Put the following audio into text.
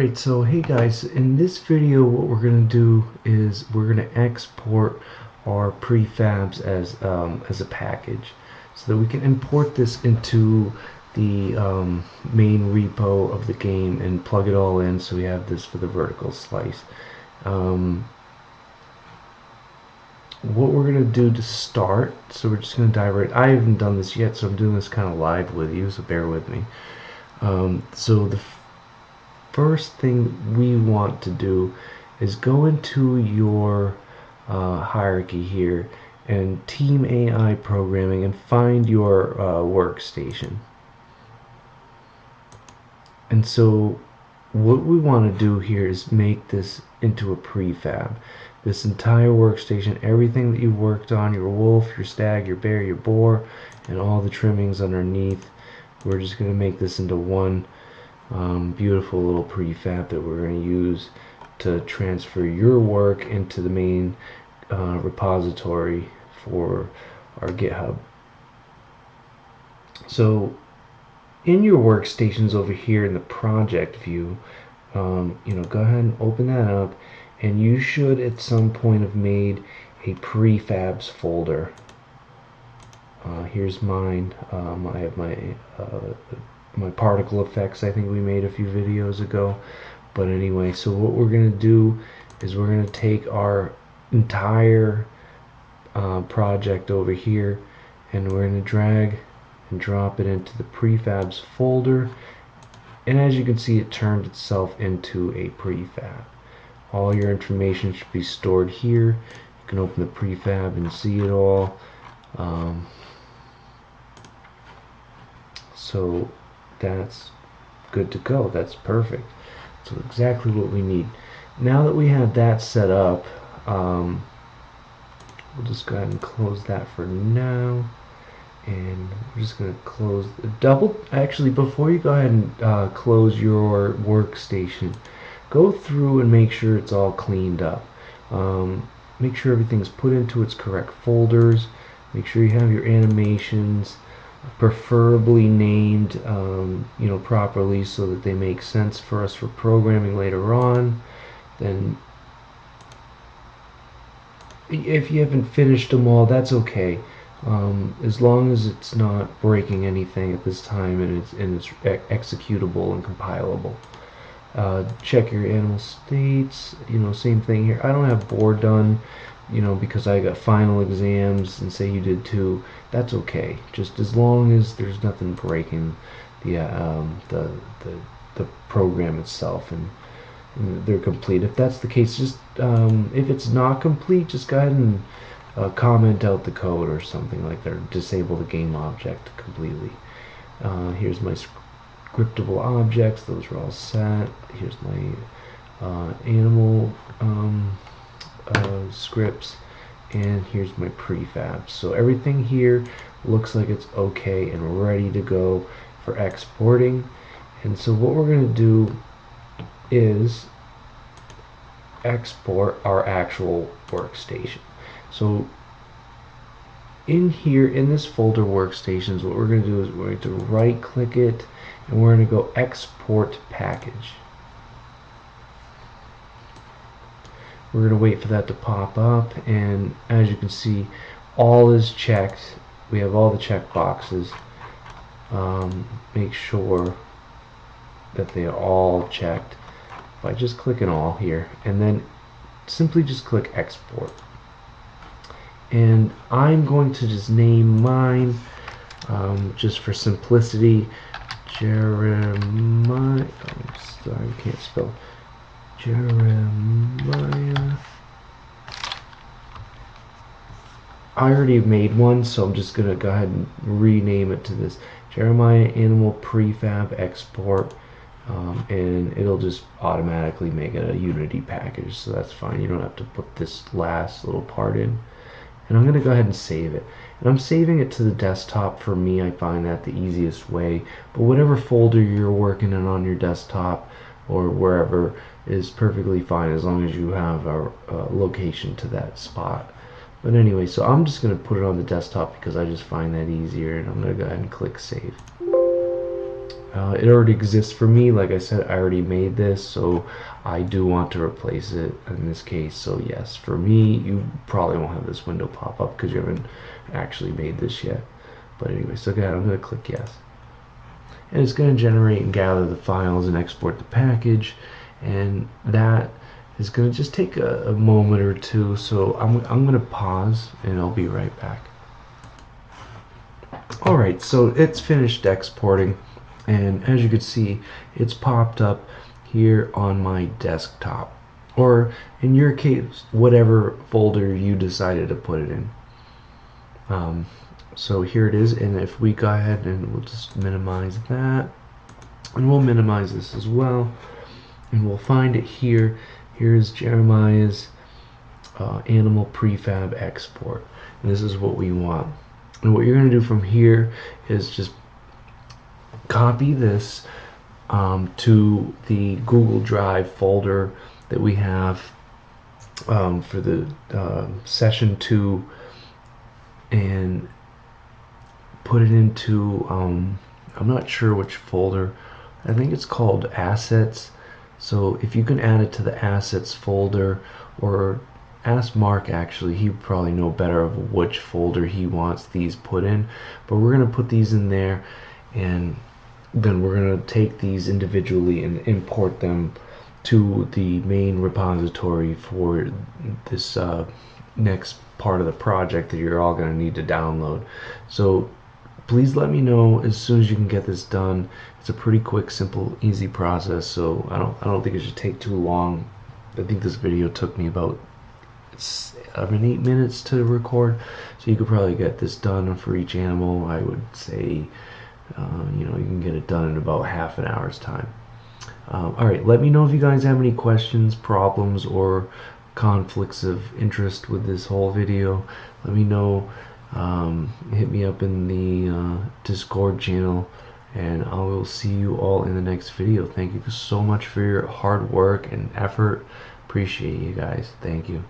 Alright, so hey guys, in this video what we're going to do is we're going to export our prefabs as a package so that we can import this into the main repo of the game and plug it all in so we have this for the vertical slice. What we're going to do to start, so we're just going to dive right. I haven't done this yet, so I'm doing this kind of live with you, so bear with me. So the first thing we want to do is go into your hierarchy here and Team AI Programming and find your workstation. And so what we want to do here is make this into a prefab. This entire workstation, everything that you worked on, your wolf, your stag, your bear, your boar, and all the trimmings underneath, we're just going to make this into one beautiful little prefab that we're going to use to transfer your work into the main repository for our GitHub. So in your workstations over here in the project view, go ahead and open that up, and you should at some point have made a prefabs folder. Here's mine. I have my particle effects I think we made a few videos ago. But anyway, so what we're going to do is we're going to take our entire project over here and we're going to drag and drop it into the prefabs folder, and as you can see, it turned itself into a prefab. All your information should be stored here. You can open the prefab and see it all. So that's good to go. That's perfect. So exactly what we need. Now that we have that set up, we'll just go ahead and close that for now. And we're just going to close actually before you go ahead and close your workstation, go through and make sure it's all cleaned up. Make sure everything's put into its correct folders. Make sure you have your animations preferably named properly so that they make sense for us for programming later on. Then if you haven't finished them all, that's okay, as long as it's not breaking anything at this time and it's executable and compilable. Check your animal states, same thing here. I don't have board done, because I got final exams, and say you did too. That's okay, just as long as there's nothing breaking the program itself and they're complete. If that's the case, just if it's not complete, just go ahead and comment out the code or something like that, or disable the game object completely. Here's my scriptable objects, those are all set. Here's my animal scripts, and here's my prefabs. So everything here looks like it's okay and ready to go for exporting. And so what we're going to do is export our actual workstation. So in here in this folder workstations, what we're going to do is we're going to right click it and we're going to go export package. We're going to wait for that to pop up, and as you can see, all is checked. We have all the check boxes. Make sure that they are all checked by just clicking all here, and then simply just click export. And I'm going to just name mine, just for simplicity, Jeremiah. Oh, sorry, I can't spell. Jeremiah. I already made one, so I'm just gonna go ahead and rename it to this Jeremiah Animal Prefab Export, and it'll just automatically make it a Unity package, so that's fine. You don't have to put this last little part in. And I'm gonna go ahead and save it. And I'm saving it to the desktop. For me, I find that the easiest way, but whatever folder you're working in on your desktop or wherever is perfectly fine, as long as you have a location to that spot. But anyway, so I'm just going to put it on the desktop because I just find that easier, and I'm going to go ahead and click save. It already exists for me. Like I said, I already made this, so I do want to replace it in this case. So yes, for me, you probably won't have this window pop up because you haven't actually made this yet. But anyway, so again, I'm going to click yes. And it's going to generate and gather the files and export the package, and that is going to just take a moment or two. So I'm going to pause and I'll be right back. Alright, so it's finished exporting, and as you can see, it's popped up here on my desktop, or in your case, whatever folder you decided to put it in. So here it is, and if we go ahead and we'll just minimize that, and we'll minimize this as well, and we'll find it here. Here's Jeremiah's animal prefab export, and this is what we want. And what you're going to do from here is just copy this to the Google Drive folder that we have for the session 2, and put it into I'm not sure which folder. I think it's called assets. So if you can add it to the assets folder, or ask Mark, actually he would probably know better of which folder he wants these put in, but we're going to put these in there, and then we're going to take these individually and import them to the main repository for this next part of the project that you're all going to need to download. So please let me know as soon as you can get this done. It's a pretty quick, simple, easy process, so I don't think it should take too long. I think this video took me about 8 minutes to record, so you could probably get this done for each animal. I would say you know, you can get it done in about half an hour's time. Alright, let me know if you guys have any questions, problems, or conflicts of interest with this whole video. Let me know. Hit me up in the Discord channel, and I will see you all in the next video. Thank you so much for your hard work and effort. Appreciate you guys. Thank you.